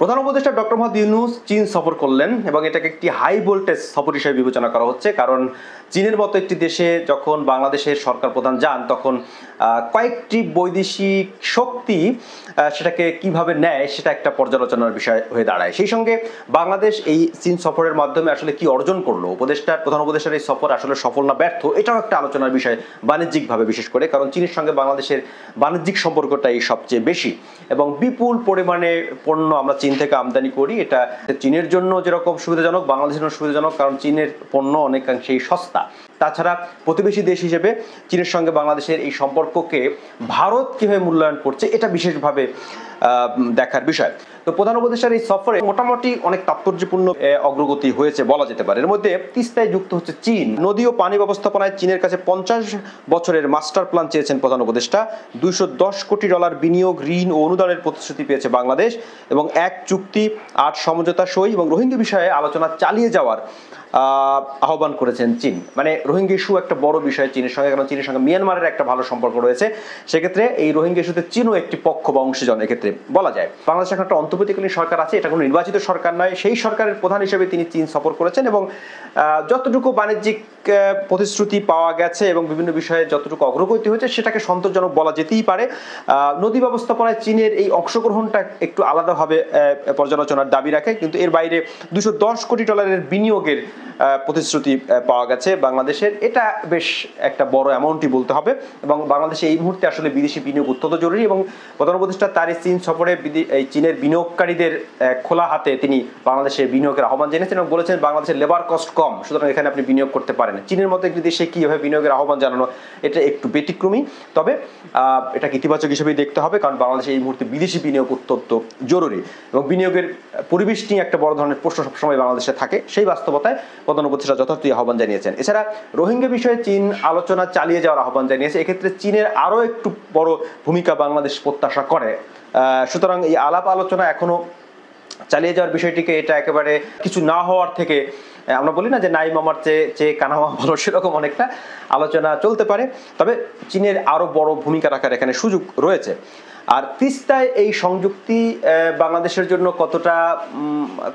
প্রধান উপদেষ্টা ডক্টর মোহাম্মদ ইউনূস চীন সফর করলেন এবং এটাকে একটি হাই ভোল্টেজ সফর হিসেবে বিবেচনা করা হচ্ছে। কারণ চীনের মতো একটি দেশে যখন বাংলাদেশের সরকার প্রধান যান তখন কয়েকটি বৈদেশিক শক্তি সেটাকে কিভাবে নেয় সেটা একটা পর্যালোচনার বিষয় হয়ে দাঁড়ায়। সেই সঙ্গে বাংলাদেশ এই চীন সফরের মাধ্যমে আসলে কি অর্জন করলো, প্রধান উপদেষ্টার এই সফর আসলে সফল না ব্যর্থ, এটাও একটা আলোচনার বিষয় বাণিজ্যিকভাবে, বিশেষ করে কারণ চীনের সঙ্গে বাংলাদেশের বাণিজ্যিক সম্পর্কটাই সবচেয়ে বেশি এবং বিপুল পরিমাণে পণ্য আমরা চীন থেকে আমদানি করি। এটা চীনের জন্য যেরকম সুবিধাজনক, বাংলাদেশের জন্য সুবিধাজনক, কারণ চীনের পণ্য অনেকাংশেই সস্তা। তাছাড়া প্রতিবেশী দেশ হিসেবে চীনের সঙ্গে বাংলাদেশের এই সম্পর্ককে ভারত কিভাবে মূল্যায়ন করছে এটা বিশেষভাবে দেখার বিষয়। তো প্রধান উপদেষ্টার এই সফরে মোটামুটি অনেক তাৎপর্যপূর্ণ অগ্রগতি হয়েছে বলা যেতে পারে। এর মধ্যে তিস্তায় যুক্ত হচ্ছে চীন। নদী ও পানি ব্যবস্থাপনায় চীনের কাছে 50 বছরের মাস্টার প্ল্যান চেয়েছেন প্রধান উপদেষ্টা। $210 কোটি বিনিয়োগ, ঋণ ও অনুদানের প্রতিশ্রুতি পেয়েছে বাংলাদেশ এবং 1 চুক্তি 8 সমঝোতা সই এবং রোহিঙ্গা বিষয়ে আলোচনা চালিয়ে যাওয়ার আহ্বান করেছেন চীন। মানে রোহিঙ্গা ইস্যু একটা বড় বিষয় চীনের সঙ্গে, কারণ চীনের সঙ্গে মিয়ানমারের একটা ভালো সম্পর্ক রয়েছে। সেক্ষেত্রে এই রোহিঙ্গা ইস্যুতে চীনও একটি পক্ষ বা অংশীজন এক্ষেত্রে বলা যায়। বাংলাদেশ এখন একটা অন্তর্বর্তীকালীন সরকার আছে, এটা কোনো নির্বাচিত সরকার নয়। সেই সরকারের প্রধান হিসেবে তিনি চীন সফর করেছেন এবং যতটুকু বাণিজ্যিক প্রতিশ্রুতি পাওয়া গেছে এবং বিভিন্ন বিষয়ে যতটুকু অগ্রগতি হয়েছে সেটাকে সন্তোষজনক বলা যেতেই পারে। নদী ব্যবস্থাপনায় চীনের এই অংশগ্রহণটা একটু আলাদাভাবে পর্যালোচনার দাবি রাখে, কিন্তু এর বাইরে $210 কোটি বিনিয়োগের প্রতিশ্রুতি পাওয়া গেছে বাংলাদেশের। এটা বেশ একটা বড় অ্যামাউন্টই বলতে হবে এবং বাংলাদেশে এই মুহূর্তে আসলে বিদেশি বিনিয়োগ অত্যন্ত জরুরি এবং প্রধান উপদেষ্টা তার এই চীন সফরে এই চীনের বিনিয়োগকারীদের খোলা হাতে তিনি বাংলাদেশের বিনিয়োগের আহ্বান জানিয়েছেন এবং বলেছেন বাংলাদেশের লেবার কস্ট কম, সুতরাং এখানে আপনি বিনিয়োগ করতে পারেন। চীনের মতো একটি দেশে কীভাবে বিনিয়োগের আহ্বান জানানো, এটা একটু ব্যতিক্রমী, তবে এটাকে ইতিবাচক হিসেবেই দেখতে হবে, কারণ বাংলাদেশে এই মুহূর্তে বিদেশি বিনিয়োগ অত্যন্ত জরুরি এবং বিনিয়োগের পরিবেশ নিয়ে একটা বড় ধরনের প্রশ্ন সবসময় বাংলাদেশে থাকে। সেই বাস্তবতায় প্রধান উপদেষ্টা যথার্থই আহ্বান জানিয়েছেন। এছাড়া রোহিঙ্গা বিষয়ে চীন আলোচনা চালিয়ে যাওয়ার আহ্বান জানিয়েছে। এক্ষেত্রে চীনের আরও একটু বড় ভূমিকা বাংলাদেশ প্রত্যাশা করে। সুতরাং এই আলাপ আলোচনা এখনো চালিয়ে যাওয়ার বিষয়টিকে, এটা একেবারে কিছু না হওয়ার থেকে, আমরা বলি না যে নাই মামার চেয়ে কানামা ভালো, সেরকম অনেকটা আলোচনা চলতে পারে। তবে চীনের আরো বড় ভূমিকা রাখার এখানে সুযোগ রয়েছে। আর তিস্তায় এই সংযুক্তি বাংলাদেশের জন্য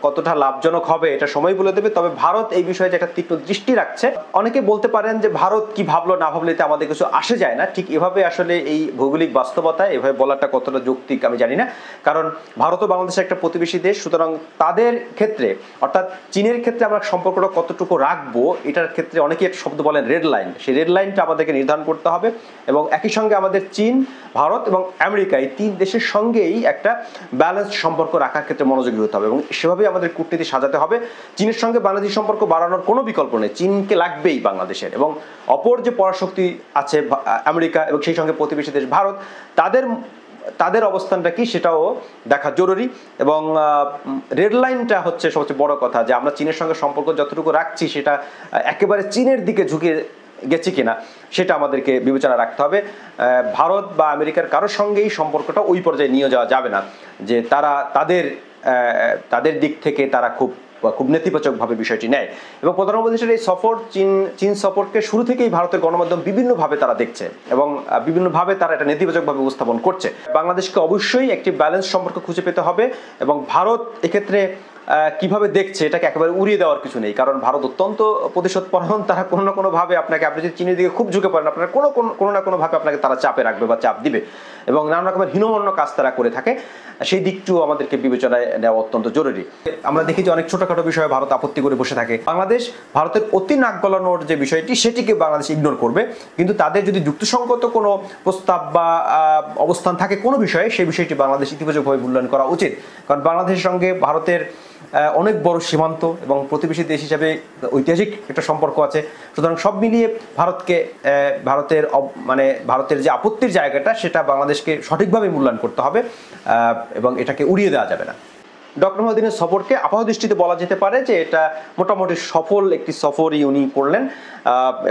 কতটা লাভজনক হবে এটা সময় বলে দেবে। তবে ভারত এই বিষয়ে যে একটা তীক্ষ্ণ দৃষ্টি রাখছে। অনেকে বলতে পারেন যে ভারত কি ভাবলো না ভাবলে এতে আমাদের কিছু আসে যায় না, ঠিক এভাবে আসলে এই ভৌগোলিক বাস্তবতায় এভাবে বলাটা কতটা যৌক্তিক আমি জানি না, কারণ ভারত ও বাংলাদেশের একটা প্রতিবেশী দেশ। সুতরাং তাদের ক্ষেত্রে, অর্থাৎ চীনের ক্ষেত্রে আমরা সম্পর্কটা কতটুকু রাখবো এটার ক্ষেত্রে অনেকে একটা শব্দ বলেন রেড লাইন, সেই রেড লাইনটা আমাদেরকে নির্ধারণ করতে হবে এবং একই সঙ্গে আমাদের চীন, ভারত এবং আমেরিকা এই 3 দেশের সঙ্গেই একটা ব্যালেন্স সম্পর্ক রাখার ক্ষেত্রে মনোযোগী হতে হবে এবং সেভাবেই আমাদের কূটনীতি সাজাতে হবে। চীনের সঙ্গে বাংলাদেশ সম্পর্ক বাড়ানোর কোনো বিকল্প নেই, চীনকে লাগবেই বাংলাদেশের। এবং অপর যে পরাশক্তি আছে আমেরিকা এবং সেই সঙ্গে প্রতিবেশী দেশ ভারত, তাদের অবস্থানটা কি সেটাও দেখা জরুরি। এবং রেড লাইনটা হচ্ছে সবচেয়ে বড় কথা, যে আমরা চীনের সঙ্গে সম্পর্ক যতটুকু রাখছি সেটা একেবারে চীনের দিকে ঝুঁকে গেছে কিনা সেটা আমাদেরকে বিবেচনা রাখতে হবে। ভারত বা আমেরিকার কারোর সঙ্গেই সম্পর্কটা ওই পর্যায়ে নিয়ে যাওয়া যাবে না যে তারা তাদের দিক থেকে তারা খুব নেতিবাচকভাবে বিষয়টি নেয়। এবং প্রধান উপদেষ্টার এই সফর, চীন সফরকে শুরু থেকেই ভারতের গণমাধ্যম বিভিন্নভাবে তারা দেখছে এবং বিভিন্নভাবে তারা এটা নেতিবাচকভাবে উপস্থাপন করছে। বাংলাদেশকে অবশ্যই একটি ব্যালেন্স সম্পর্ক খুঁজে পেতে হবে এবং ভারত এক্ষেত্রে কিভাবে দেখছে এটাকে একেবারে উড়িয়ে দেওয়ার কিছু নেই, কারণ ভারত অত্যন্ত প্রতিশোধপরায়ণ। তারা কোনো না কোনোভাবে আপনি যদি চীনের দিকে খুব ঝুঁকে পড়েন, আপনারা কোনো না কোনোভাবে আপনাকে তারা চাপে রাখবে বা চাপ দিবে এবং নানা রকমের হীনমন্য কাজ তারা করে থাকে। সেই দিকটিও আমাদেরকে বিবেচনায় নেওয়া অত্যন্ত জরুরি। আমরা দেখি যে অনেক ছোটখাটো বিষয়ে ভারত আপত্তি করে বসে থাকে। বাংলাদেশ ভারতের অতি নাক গলানোর যে বিষয়টি সেটিকে বাংলাদেশ ইগনোর করবে, কিন্তু তাদের যদি যুক্তিসঙ্গত কোনো প্রস্তাব বা অবস্থান থাকে কোনো বিষয়ে, সেই বিষয়টি বাংলাদেশ ইতিবাচকভাবে মূল্যায়ন করা উচিত। কারণ বাংলাদেশের সঙ্গে ভারতের অনেক বড় সীমান্ত এবং প্রতিবেশী দেশ হিসেবে ঐতিহাসিক একটা সম্পর্ক আছে। সুতরাং সব মিলিয়ে ভারতের যে আপত্তির জায়গাটা সেটা বাংলাদেশকে সঠিকভাবে মূল্যায়ন করতে হবে এবং এটাকে উড়িয়ে দেওয়া যাবে না। ডক্টর মোহাম্মদ ইউনূস সফরকে আপাতদৃষ্টিতে বলা যেতে পারে যে এটা মোটামুটি সফল একটি সফরই উনি করলেন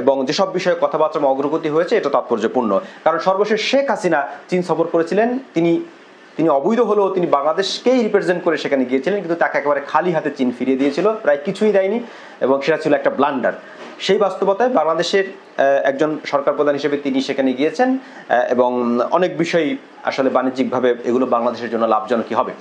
এবং যেসব বিষয়ে কথাবার্তা অগ্রগতি হয়েছে এটা তাৎপর্যপূর্ণ। কারণ সর্বশেষ শেখ হাসিনা চীন সফর করেছিলেন, তিনি অবৈধ হলেও তিনি বাংলাদেশকেই রিপ্রেজেন্ট করে সেখানে গিয়েছিলেন, কিন্তু তাকে একেবারে খালি হাতে চীন ফিরিয়ে দিয়েছিল, প্রায় কিছুই দেয়নি এবং সেটা ছিল একটা ব্লান্ডার। সেই বাস্তবতায় বাংলাদেশের একজন সরকার প্রধান হিসেবে তিনি সেখানে গিয়েছেন এবং অনেক বিষয় আসলে বাণিজ্যিকভাবে এগুলো বাংলাদেশের জন্য লাভজনকই হবে।